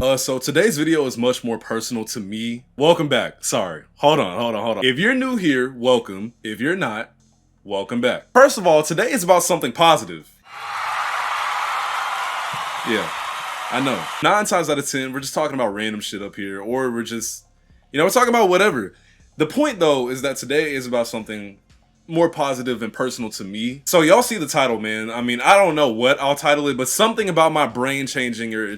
So today's video is much more personal to me. Welcome back. Sorry. Hold on. If you're new here, welcome. If you're not, welcome back. First of all, today is about something positive. Yeah, I know. 9 times out of 10, we're just talking about random shit up here, or we're just, we're talking about whatever. The point though is that today is about something more positive and personal to me. So y'all see the title, man. I mean, I don't know what I'll title it, but something about my brain changing or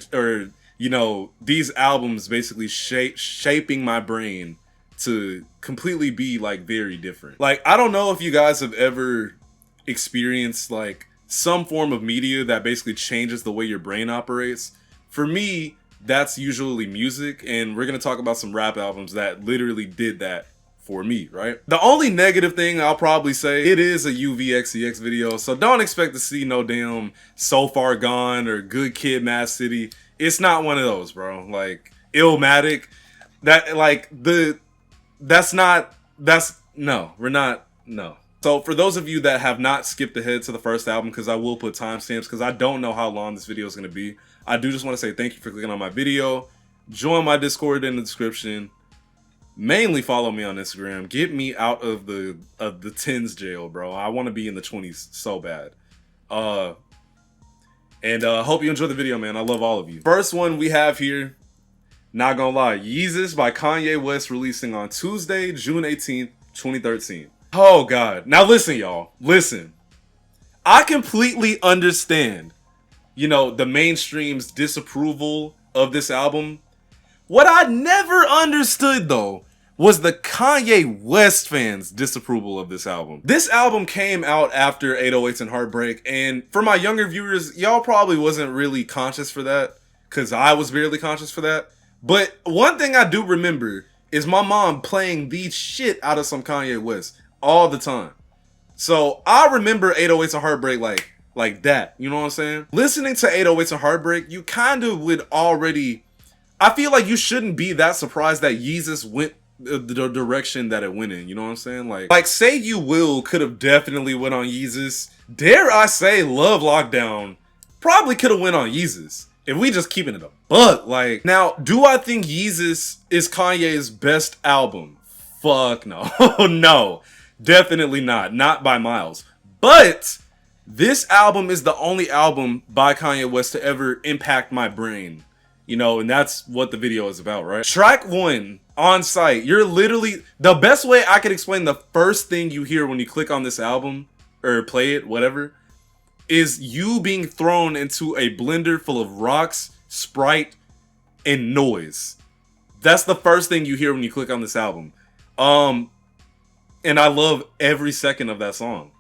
these albums basically shaping my brain to completely be like very different. Like, I don't know if you guys have ever experienced like some form of media that basically changes the way your brain operates. For me, that's usually music, and we're gonna talk about some rap albums that literally did that for me, right? The only negative thing I'll probably say, it is a UVXCX video, so don't expect to see no damn So Far Gone or Good Kid, Mad City. It's not one of those, bro. Like, Illmatic, no. So for those of you that have not skipped ahead to the first album, because I will put timestamps, because I don't know how long this video is going to be, I do just want to say thank you for clicking on my video. Join my Discord in the description. Mainly follow me on Instagram. Get me out of the 10s jail, bro. I want to be in the 20s so bad. And hope you enjoy the video, man. I love all of you. First one we have here, not gonna lie, Yeezus by Kanye West, releasing on Tuesday, June 18th, 2013. Oh God. Now listen, y'all. Listen. I completely understand, the mainstream's disapproval of this album. What I never understood, though, was the Kanye West fans' disapproval of this album. This album came out after 808s and Heartbreak, and for my younger viewers, y'all probably wasn't really conscious for that, because I was barely conscious for that. But one thing I do remember is my mom playing the shit out of some Kanye West all the time. So I remember 808s and Heartbreak like that, you know what I'm saying? Listening to 808s and Heartbreak, you kind of would already... I feel like you shouldn't be that surprised that Yeezus went the direction that it went in, you know what I'm saying? Like Say You Will could have definitely went on Yeezus. Dare I say Love Lockdown probably could have went on Yeezus. If we just keeping it a buck. Like, now, do I think Yeezus is Kanye's best album? Fuck no. No, definitely not. Not by miles. But this album is the only album by Kanye West to ever impact my brain. And that's what the video is about, right? Track 1, On Sight. You're literally... The best way I could explain the first thing you hear when you click on this album, or play it, whatever, is you being thrown into a blender full of rocks, Sprite, and noise. That's the first thing you hear when you click on this album. And I love every second of that song.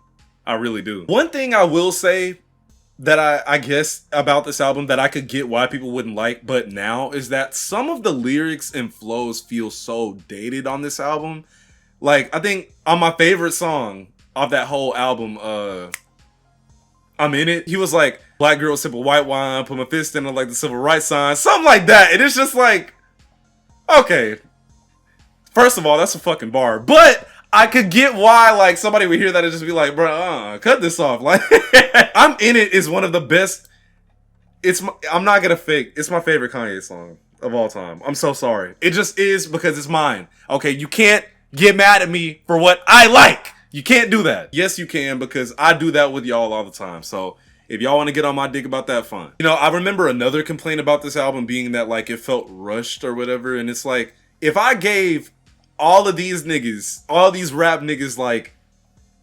I really do. One thing I will say that I guess about this album that I could get why people wouldn't like, but now, is that some of the lyrics and flows feel so dated on this album. Like, I think on my favorite song of that whole album, I'm In It, he was like, black girl sip of white wine, put my fist in it like the civil rights sign, something like that. And it's just like, okay, first of all, that's a fucking bar, but I could get why, like, somebody would hear that and just be like, bro, cut this off. Like, I'm In It is one of the best. I'm not gonna fake. It's my favorite Kanye song of all time. I'm so sorry. It just is, because it's mine. Okay, you can't get mad at me for what I like. You can't do that. Yes, you can, because I do that with y'all all the time. So if y'all want to get on my dick about that, fine. I remember another complaint about this album being that, like, it felt rushed or whatever. And it's like, if I gave all of these niggas, all these rap niggas,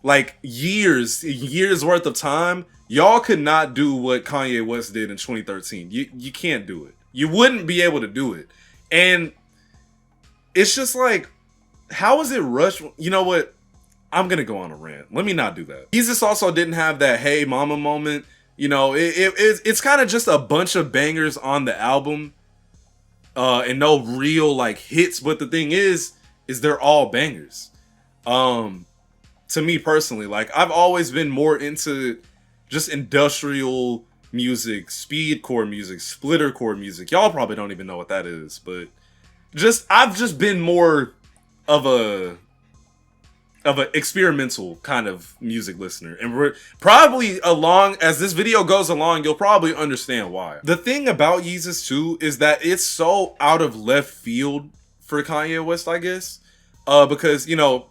like years worth of time, y'all could not do what Kanye West did in 2013. You can't do it. You wouldn't be able to do it. And it's just like, how is it rushed? You know what? I'm gonna go on a rant. Let me not do that. Yeezus also didn't have that Hey Mama moment. It's kind of just a bunch of bangers on the album, and no real like hits. But the thing is they're all bangers. To me personally, like, I've always been more into just industrial music, speedcore music, splittercore music. Y'all probably don't even know what that is, but I've just been more of a an experimental kind of music listener. And we're probably, along as this video goes along, you'll probably understand why. The thing about Yeezus too is that it's so out of left field for Kanye West, I guess. Because, you know,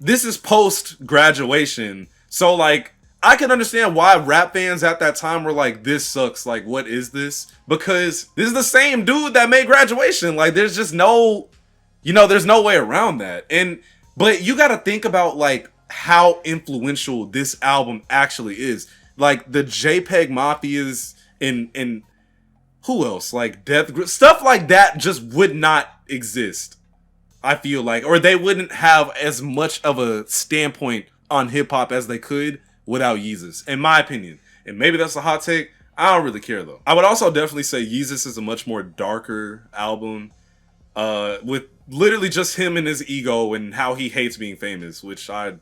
this is post graduation. So like, I can understand why rap fans at that time were like, this sucks. Like, what is this? Because this is the same dude that made Graduation. Like, there's just no, you know, there's no way around that. But you got to think about like how influential this album actually is. Like the JPEG Mafias and who else? Like Death Grip, stuff like that just would not exist. I feel like, or they wouldn't have as much of a standpoint on hip hop as they could without Yeezus, in my opinion. And maybe that's a hot take. I don't really care though. I would also definitely say Yeezus is a much more darker album, with literally just him and his ego and how he hates being famous, which I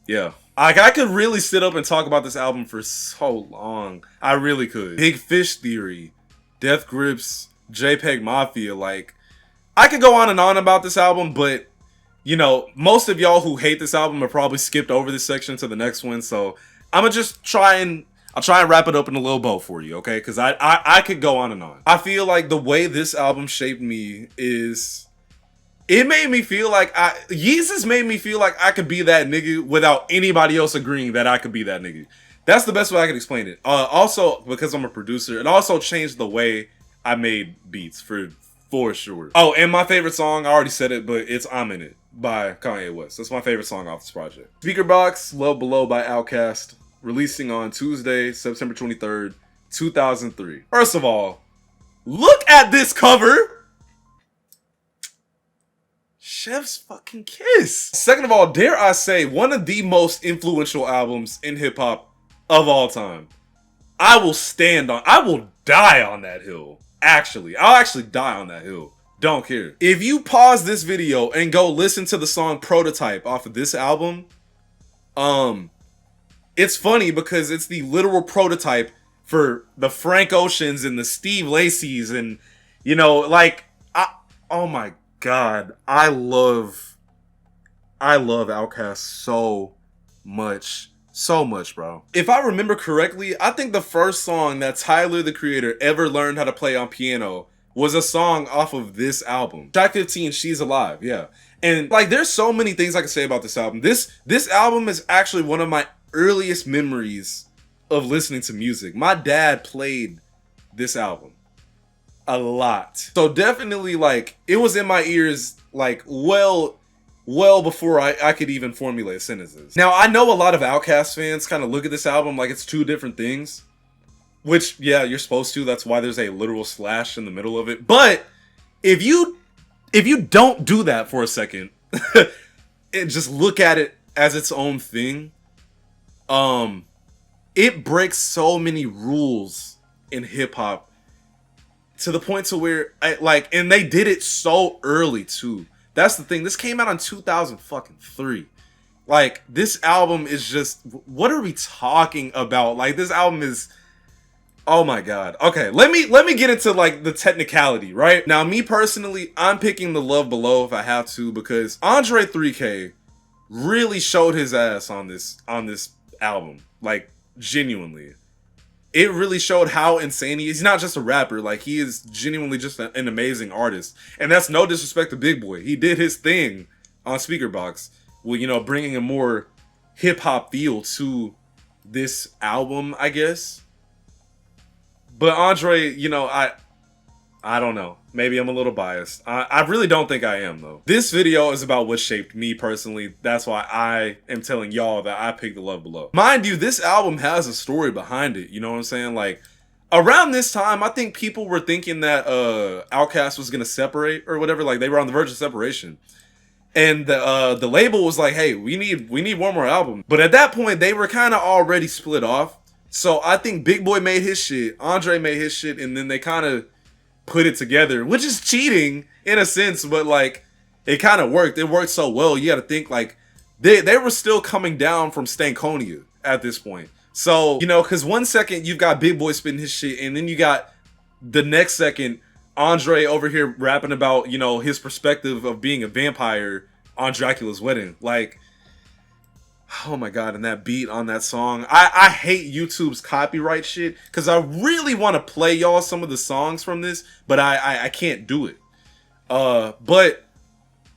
could really sit up and talk about this album for so long. I really could. Big Fish Theory, Death Grips, JPEG Mafia, like, I could go on and on about this album, but you know, most of y'all who hate this album have probably skipped over this section to the next one, so I'm gonna just try and wrap it up in a little bow for you, okay? Because I could go on and on. I feel like the way this album shaped me is, it made me feel like Yeezus made me feel like I could be that nigga without anybody else agreeing that I could be that nigga. That's the best way I can explain it. Also, because I'm a producer, it also changed the way I made beats for sure. Oh, and my favorite song, I already said it, but it's I'm In It by Kanye West. That's my favorite song off this project. Speakerboxx, Love Below by Outkast, releasing on Tuesday, September 23rd, 2003. First of all, look at this cover. Chef's fucking kiss. Second of all, dare I say, one of the most influential albums in hip hop of all time. I will die on that hill. Actually, I'll actually die on that hill. Don't care. If you pause this video and go listen to the song Prototype off of this album, it's funny because it's the literal prototype for the Frank Oceans and the Steve Lacy's, and you know, like, oh my god, I love Outkast so much, bro. If I remember correctly, I think the first song that Tyler, the Creator, ever learned how to play on piano was a song off of this album. Track 15, She's Alive, yeah. And like, there's so many things I can say about this album. This album is actually one of my earliest memories of listening to music. My dad played this album a lot. So definitely, like, it was in my ears, like, well before I could even formulate sentences. Now, I know a lot of Outkast fans kind of look at this album like it's two different things. Which, yeah, you're supposed to. That's why there's a literal slash in the middle of it. But if you don't do that for a second and just look at it as its own thing, it breaks so many rules in hip hop to the point to where and they did it so early too. That's the thing. This came out in 2003. Like, this album is just, what are we talking about? Like, this album is, oh my god. Okay, let me get into like the technicality, right? Now, me personally, I'm picking the Love Below if I have to, because Andre 3K really showed his ass on this album. Like, genuinely. It really showed how insane he is. He's not just a rapper, like, he is genuinely just an amazing artist. And that's no disrespect to Big Boy. He did his thing on Speakerboxx with, you know, bringing a more hip-hop feel to this album, I guess. But Andre, you know, I don't know. Maybe I'm a little biased. I really don't think I am, though. This video is about what shaped me personally. That's why I am telling y'all that I picked the Love Below. Mind you, this album has a story behind it. You know what I'm saying? Like, around this time, I think people were thinking that Outkast was gonna separate or whatever. Like, they were on the verge of separation. And the label was like, hey, we need one more album. But at that point, they were kind of already split off. So I think Big Boy made his shit, Andre made his shit, and then they kind of put it together, which is cheating in a sense, but like, it kind of worked. It worked so well. You got to think, like, they were still coming down from Stankonia at this point. So, you know, because one second you've got Big Boy spitting his shit, and then you got the next second Andre over here rapping about, you know, his perspective of being a vampire on Dracula's Wedding. Like, oh my god, and that beat on that song. I hate YouTube's copyright shit, because I really want to play y'all some of the songs from this, but I can't do it. But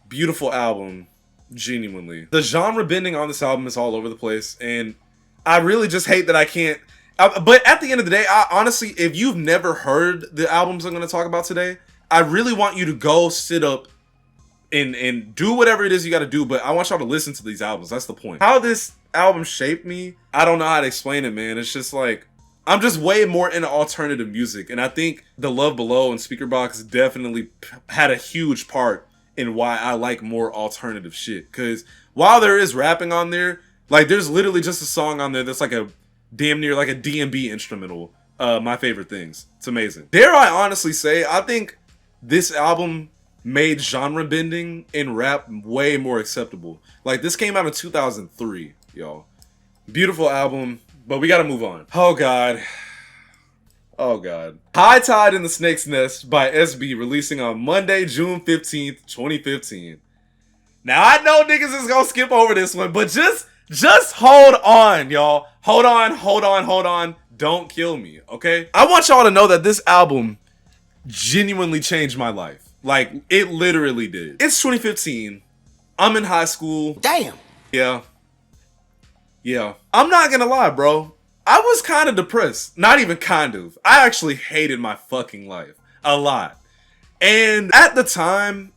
beautiful album, genuinely. The genre bending on this album is all over the place, and I really just hate that I can't. But at the end of the day, honestly, if you've never heard the albums I'm going to talk about today, I really want you to go sit up and do whatever it is you got to do, but I want y'all to listen to these albums. That's the point. How this album shaped me, I don't know how to explain it, man. It's just like, I'm just way more into alternative music, and I think The Love Below and Speakerboxx definitely had a huge part in why I like more alternative shit. Because while there is rapping on there, like, there's literally just a song on there that's like a damn near like a D&B instrumental. My favorite things. It's amazing. Dare I honestly say, I think this album made genre bending in rap way more acceptable. Like, this came out in 2003, y'all. Beautiful album, but we gotta move on. Oh god. Oh god. High Tide in the Snake's Nest by SB, releasing on Monday, June 15th, 2015. Now, I know niggas is gonna skip over this one, but just hold on, y'all. Hold on. Don't kill me, okay? I want y'all to know that this album genuinely changed my life. Like, it literally did. It's 2015. I'm in high school. Damn. Yeah. I'm not gonna lie, bro. I was kind of depressed. Not even kind of. I actually hated my fucking life. A lot. And at the time,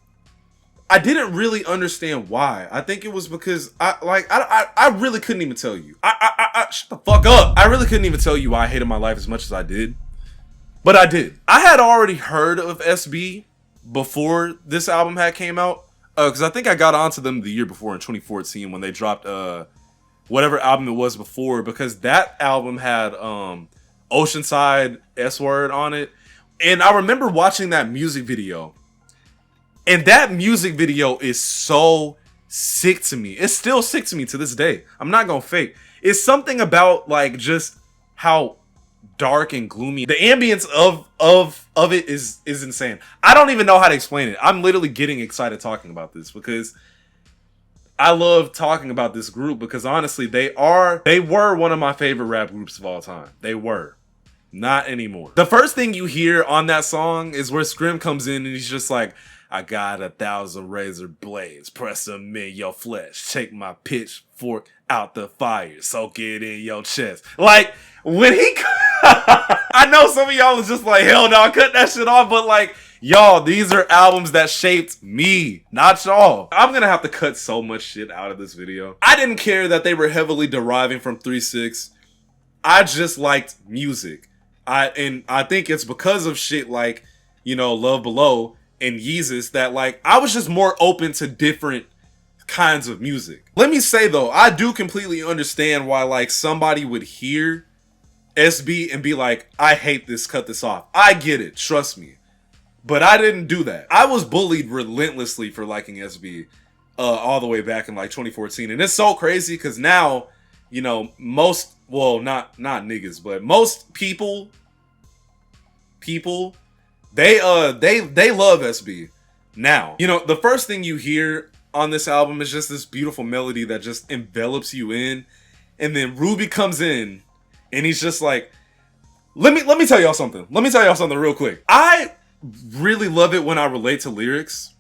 I didn't really understand why. I think it was because I really couldn't even tell you. Shut the fuck up. I really couldn't even tell you why I hated my life as much as I did. But I did. I had already heard of SB before this album had came out. Because I think I got onto them the year before in 2014 when they dropped whatever album it was before. Because that album had Oceanside S-Word on it. And I remember watching that music video. And that music video is so sick to me. It's still sick to me to this day. I'm not gonna fake. It's something about, like, just how dark and gloomy the ambience of it is insane. I don't even know how to explain it. I'm literally getting excited talking about this because I love talking about this group, because honestly, they were one of my favorite rap groups of all time. They were. Not anymore. The first thing you hear on that song is where Scrim comes in and he's just like, I got 1,000 razor blades, press them in your flesh, take my pitchfork out the fire, soak it in your chest. Like, when he I know some of y'all was just like, hell no, cut that shit off, but like, y'all, these are albums that shaped me, not y'all. I'm gonna have to cut so much shit out of this video. I didn't care that they were heavily deriving from 3-6. I just liked music. I think it's because of shit like, you know, Love Below and Yeezus that, like, I was just more open to different kinds of music. Let me say though, I do completely understand why, like, somebody would hear SB and be like, I hate this, cut this off. I get it, trust me. But I didn't do that. I was bullied relentlessly for liking SB all the way back in like 2014. And it's so crazy because now, you know, most, well, not niggas, but most people, they love SB now. You know, the first thing you hear on this album is just this beautiful melody that just envelops you in. And then Ruby comes in and he's just like, let me tell y'all something. Let me tell y'all something real quick. I really love it when I relate to lyrics.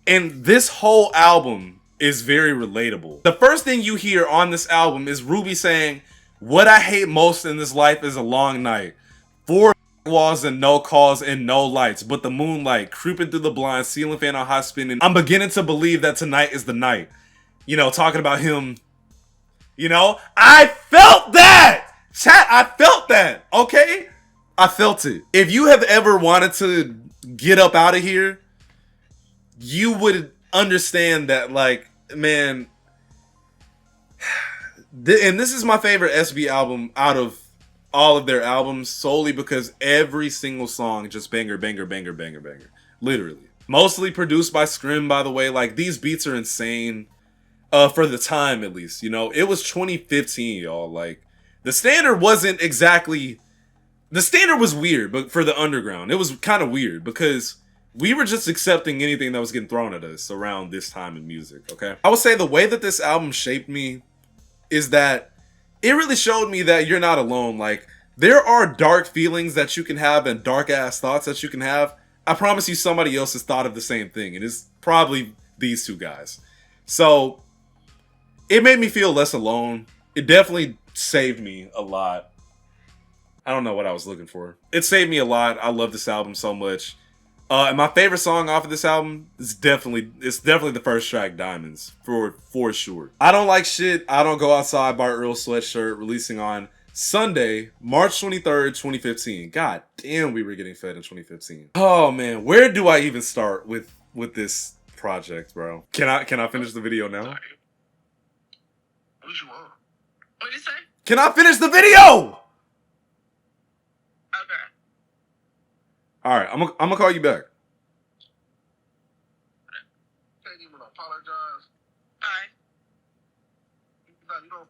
And this whole album is very relatable. The first thing you hear on this album is Ruby saying, what I hate most in this life is a long night. 4 walls and no calls and no lights, but the moonlight creeping through the blinds, ceiling fan on high spin, and I'm beginning to believe that tonight is the night. You know, talking about him, you know, I felt that! Chat, I felt that, okay? I felt it. If you have ever wanted to get up out of here, you would understand that, like, man, and this is my favorite SB album out of all of their albums, solely because every single song just banger, banger, banger, banger, banger. Literally. Mostly produced by Scrim, by the way. Like, these beats are insane. For the time, at least. You know, it was 2015, y'all. Like, the standard wasn't exactly... The standard was weird, but for the underground, it was kind of weird because we were just accepting anything that was getting thrown at us around this time in music, okay? I would say the way that this album shaped me is that it really showed me that you're not alone. Like, there are dark feelings that you can have and dark ass thoughts that you can have. I promise you somebody else has thought of the same thing, and it's probably these two guys. So it made me feel less alone. It definitely saved me a lot. I don't know what I was looking for. It saved me a lot. I love this album so much. And my favorite song off of this album is definitely the first track, Diamonds, for sure. I Don't Like Shit, I Don't Go Outside by Earl Sweatshirt, releasing on Sunday, March 23rd, 2015. God damn, we were getting fed in 2015. Oh man, where do I even start with this project, bro? Can I finish the video now? What did you want? What did you say? Can I finish the video? Okay. All right, I'm gonna call you back. Can't even apologize. All right. You don't.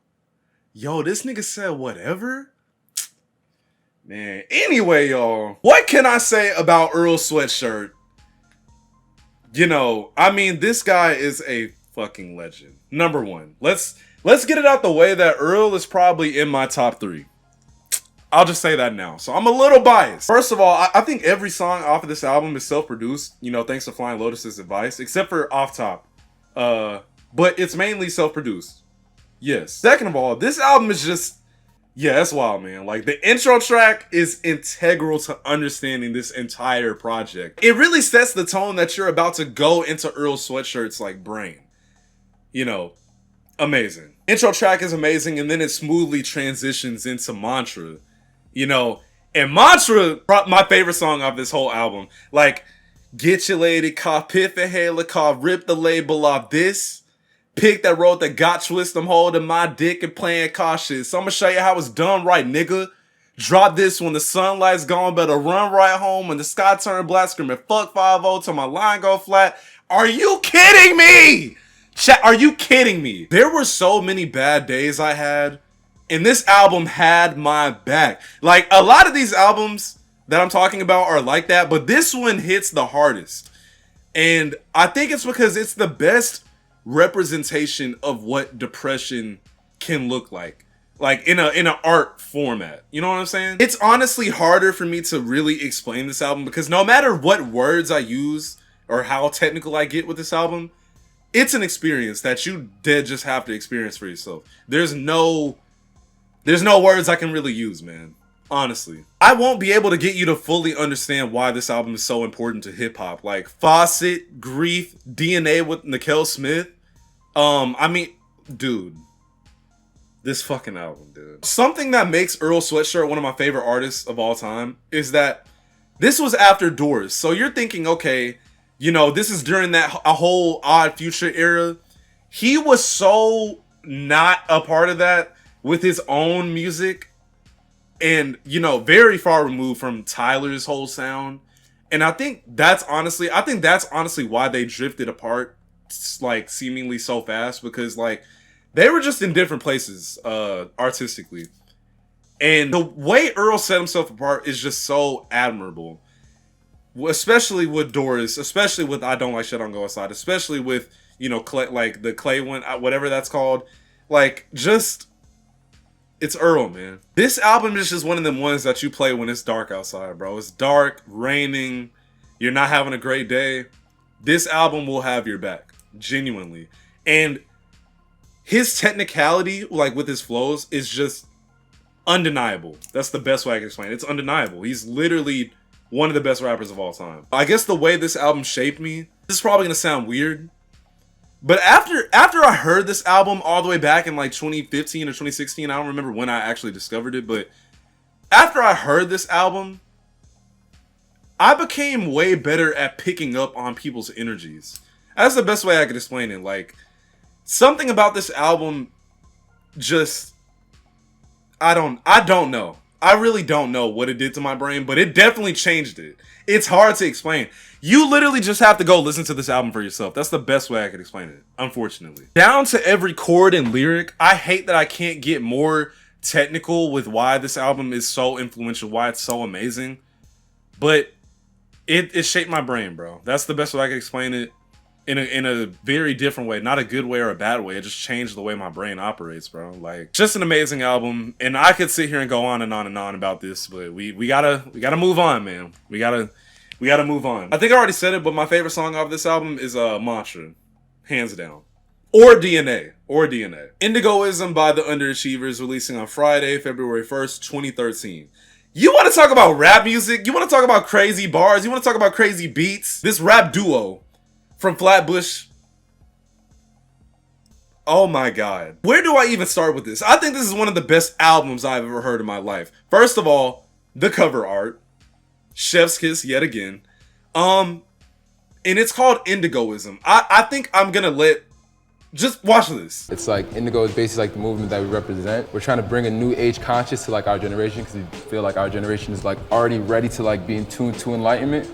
Yo, this nigga said whatever? Man, anyway, y'all, what can I say about Earl Sweatshirt? You know, I mean, this guy is a fucking legend. Number one, let's get it out the way that Earl is probably in my top 3. I'll just say that now. So I'm a little biased. First of all, I think every song off of this album is self-produced, you know, thanks to Flying Lotus's advice, except for Off Top. But it's mainly self-produced. Yes. Second of all, this album is just, yeah, that's wild, man. Like, the intro track is integral to understanding this entire project. It really sets the tone that you're about to go into Earl Sweatshirt's, like, brain. You know, amazing. Intro track is amazing, and then it smoothly transitions into Mantra. You know, and Mantra, my favorite song off this whole album. Like, get your lady, call Piff and Halo, call rip the label off this. Pick that road that got twist, I'm holding my dick and playing cautious. So I'm gonna show you how it's done right, nigga. Drop this when the sunlight's gone, better run right home when the sky turn black, screaming fuck 5-0 till my line go flat. Are you kidding me? Chat, are you kidding me? There were so many bad days I had, and this album had my back. Like, a lot of these albums that I'm talking about are like that, but this one hits the hardest. And I think it's because it's the best representation of what depression can look like in an art format. You know what I'm saying? It's honestly harder for me to really explain this album because no matter what words I use or how technical I get with this album, it's an experience that you dead just have to experience for yourself. There's no words I can really use, man. Honestly, I won't be able to get you to fully understand why this album is so important to hip hop. Like Fawcett, Grief, DNA with Nikel Smith. I mean, dude, this fucking album, dude. Something that makes Earl Sweatshirt one of my favorite artists of all time is that this was after Doors. So you're thinking, okay, you know, this is during that a whole Odd Future era. He was so not a part of that with his own music. And, you know, very far removed from Tyler's whole sound. And I think that's honestly why they drifted apart, like, seemingly so fast. Because, like, they were just in different places, artistically. And the way Earl set himself apart is just so admirable. Especially with Doris, especially with I Don't Like Shit, I Don't Go Outside. Especially with, you know, like, the Clay one, whatever that's called. Like, just... It's Earl, man. This album is just one of them ones that you play when it's dark outside, bro. It's dark, raining, you're not having a great day. This album will have your back, genuinely. And his technicality, like with his flows, is just undeniable. That's the best way I can explain it. It's undeniable. He's literally one of the best rappers of all time. I guess the way this album shaped me, this is probably gonna sound weird, but after I heard this album all the way back in like 2015 or 2016, I don't remember when I actually discovered it, but after I heard this album, I became way better at picking up on people's energies. That's the best way I could explain it. Like, something about this album just, I don't know. I really don't know what it did to my brain, but it definitely changed it. It's hard to explain. You literally just have to go listen to this album for yourself. That's the best way I could explain it, unfortunately. Down to every chord and lyric, I hate that I can't get more technical with why this album is so influential, why it's so amazing. But it shaped my brain, bro. That's the best way I can explain it. In a very different way, not a good way or a bad way. It just changed the way my brain operates, bro. Like, just an amazing album. And I could sit here and go on and on and on about this, but we gotta move on, man. We gotta move on. I think I already said it, but my favorite song off this album is Mantra, hands down. Or DNA. Indigoism by the Underachievers, releasing on Friday, February 1st, 2013. You want to talk about rap music? You want to talk about crazy bars? You want to talk about crazy beats? This rap duo from Flatbush. Oh my god. Where do I even start with this? I think this is one of the best albums I've ever heard in my life. First of all, the cover art. Chef's kiss yet again. And it's called Indigoism. I think I'm gonna just watch this. It's like Indigo is basically like the movement that we represent. We're trying to bring a new age conscious to like our generation because we feel like our generation is like already ready to like be in tune to enlightenment.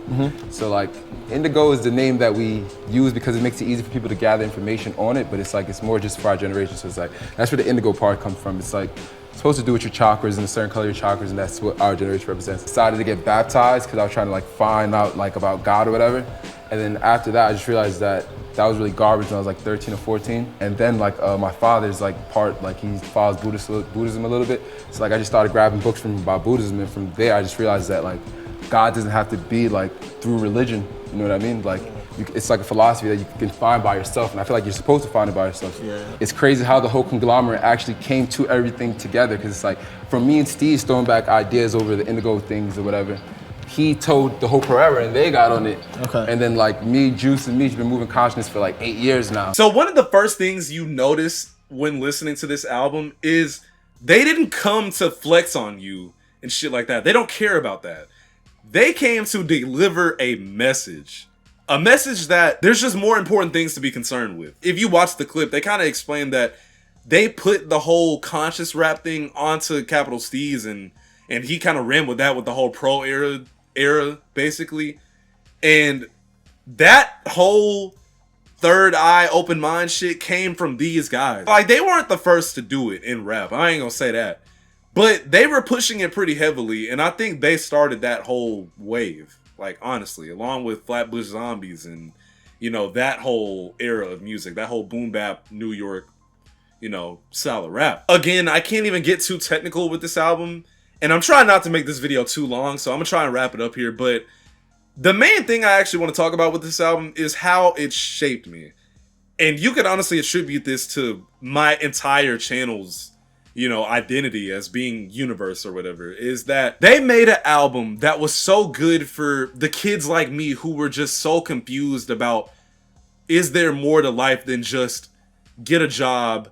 So like Indigo is the name that we use because it makes it easy for people to gather information on it, but it's like it's more just for our generation. So it's like that's where the indigo part comes from. It's like supposed to do with your chakras and a certain color of your chakras, and that's what our generation represents. I decided to get baptized because I was trying to like find out like about God or whatever. And then after that, I just realized that that was really garbage when I was like 13 or 14. And then like my father's like he follows Buddhism a little bit. So like I just started grabbing books about Buddhism, and from there I just realized that like God doesn't have to be like through religion, you know what I mean? Like it's like a philosophy that you can find by yourself, and I feel like you're supposed to find it by yourself. Yeah. It's crazy how the whole conglomerate actually came to everything together, because it's like from me and Steve throwing back ideas over the indigo things or whatever, he told the whole forever and they got on it. Okay. And then like me, Juice, and Meech been moving consciousness for like 8 years now. So one of the first things you notice when listening to this album is they didn't come to flex on you and shit like that. They don't care about that. They came to deliver a message. A message that there's just more important things to be concerned with. If you watch the clip, they kind of explain that they put the whole conscious rap thing onto Capital Steez, and he kind of ran with that with the whole pro era basically. And that whole third eye open mind shit came from these guys. Like, they weren't the first to do it in rap, I ain't gonna say that, but they were pushing it pretty heavily, and I think they started that whole wave, like, honestly, along with Flatbush Zombies and, you know, that whole era of music, that whole boom bap New York, you know, style of rap. Again, I can't even get too technical with this album, and I'm trying not to make this video too long, so I'm gonna try and wrap it up here. But the main thing I actually want to talk about with this album is how it shaped me. And you could honestly attribute this to my entire channel's, you know, identity as being Universe or whatever, is that they made an album that was so good for the kids like me who were just so confused about, is there more to life than just get a job,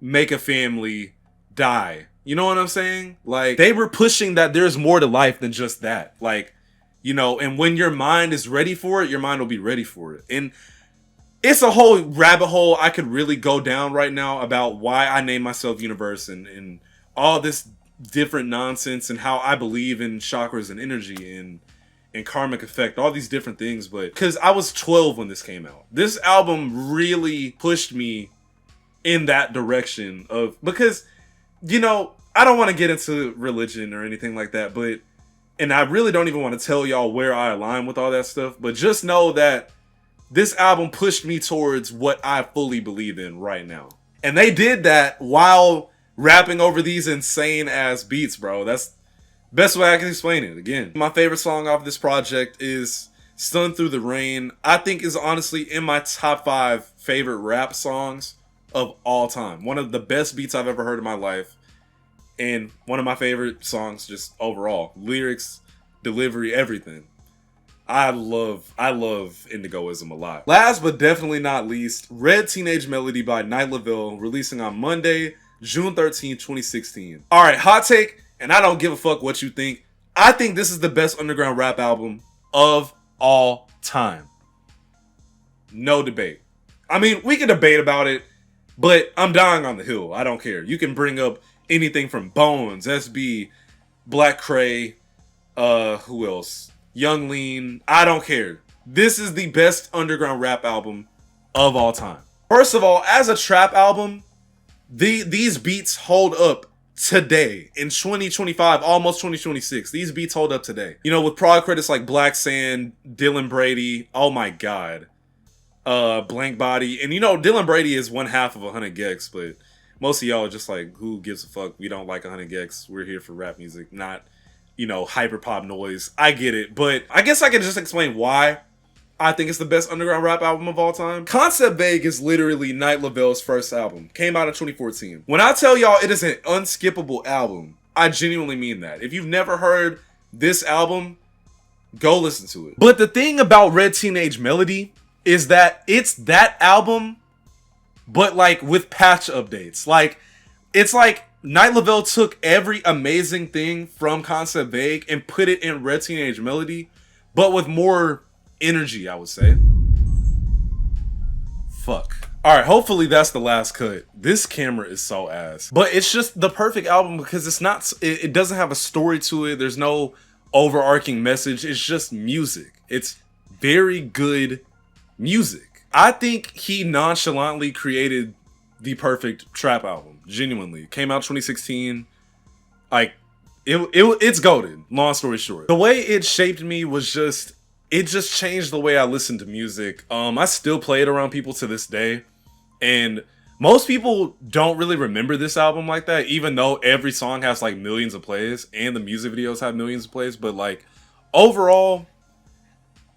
make a family, die? You know what I'm saying? Like, they were pushing that there's more to life than just that. Like, you know, and when your mind is ready for it, your mind will be ready for it. And it's a whole rabbit hole I could really go down right now about why I named myself Universe and all this different nonsense and how I believe in chakras and energy and karmic effect, all these different things. But because I was 12 when this came out, this album really pushed me in that direction of, because, you know, I don't want to get into religion or anything like that, but, and I really don't even want to tell y'all where I align with all that stuff, but just know that this album pushed me towards what I fully believe in right now. And they did that while rapping over these insane ass beats, bro. That's the best way I can explain it. Again, my favorite song off this project is Sun Through the Rain. I think is honestly in my top 5 favorite rap songs of all time. One of the best beats I've ever heard in my life. And one of my favorite songs just overall. Lyrics, delivery, everything. I love Indigoism a lot. Last but definitely not least, Red Teenage Melody by Night Lavelle, releasing on Monday, June 13, 2016. Alright, hot take, and I don't give a fuck what you think. I think this is the best underground rap album of all time. No debate. I mean, we can debate about it, but I'm dying on the hill. I don't care. You can bring up anything from Bones, SB, Black Cray, who else? Young Lean, I don't care. This is the best underground rap album of all time. First of all, as a trap album, these beats hold up today in 2025, almost 2026. These beats hold up today. You know, with prog credits like Black Sand, Dylan Brady, oh my god, Blank Body, and you know, Dylan Brady is one half of 100 Gex, but most of y'all are just like, who gives a fuck? We don't like 100 Gex. We're here for rap music, not, you know, hyper pop noise. I get it, but I guess I can just explain why I think it's the best underground rap album of all time. Concept Vague is literally Night Lavelle's first album. Came out in 2014. When I tell y'all it is an unskippable album, I genuinely mean that. If you've never heard this album, go listen to it. But the thing about Red Teenage Melody is that it's that album, but like with patch updates. Like, it's like Night Lavelle took every amazing thing from Concept Vague and put it in Red Teenage Melody, but with more energy, I would say. Fuck. Alright, hopefully that's the last cut. This camera is so ass. But it's just the perfect album because it's not, it doesn't have a story to it. There's no overarching message. It's just music. It's very good music. I think he nonchalantly created the perfect trap album. Genuinely. Came out 2016. Like, it's goated. Long story short. The way it shaped me was just, it just changed the way I listen to music. I still play it around people to this day. And most people don't really remember this album like that, even though every song has like millions of plays and the music videos have millions of plays. But like, overall,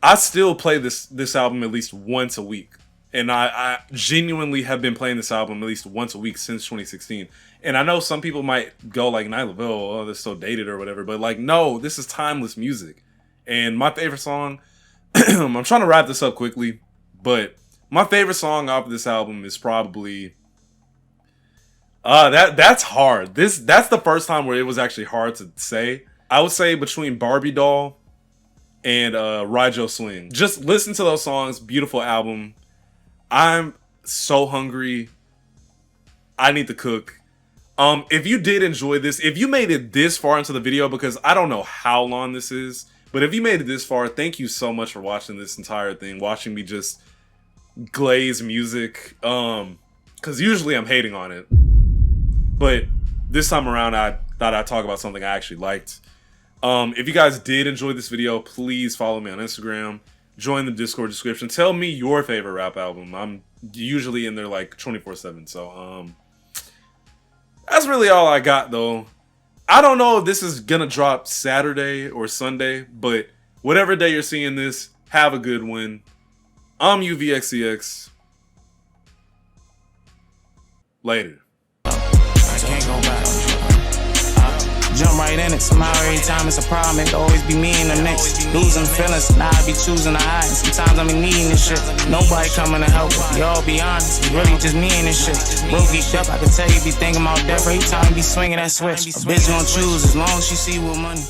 I still play this album at least once a week. And I genuinely have been playing this album at least once a week since 2016. And I know some people might go like, Night Lavelle, oh, that's so dated or whatever. But like, no, this is timeless music. And my favorite song, I'm trying to wrap this up quickly, but my favorite song off of this album is probably that's hard. That's the first time where it was actually hard to say. I would say between Barbie Doll and Ride Your Swing. Just listen to those songs. Beautiful album. I'm so hungry. I need to cook. If you did enjoy this, if you made it this far into the video, because I don't know how long this is, but if you made it this far, thank you so much for watching this entire thing, watching me just glaze music. Because usually I'm hating on it, but this time around I thought I'd talk about something I actually liked. If you guys did enjoy this video, please follow me on Instagram, join the Discord description, tell me your favorite rap album. I'm usually in there like 24/7, so that's really all I got though. I don't know if this is gonna drop Saturday or Sunday, but whatever day you're seeing this, have a good one. I'm UVXCX. Later. I can't go back. Jump right in it. Somehow every time it's a problem, it always be me in the mix. Losing feelings, now I be choosing to hide. Sometimes I be needing this shit. Nobody coming to help. Y'all be honest, it's really just me and this shit. Broke each up, I can tell you be thinking about death. Every time you be swinging that switch. A bitch gon' choose as long as she see with money.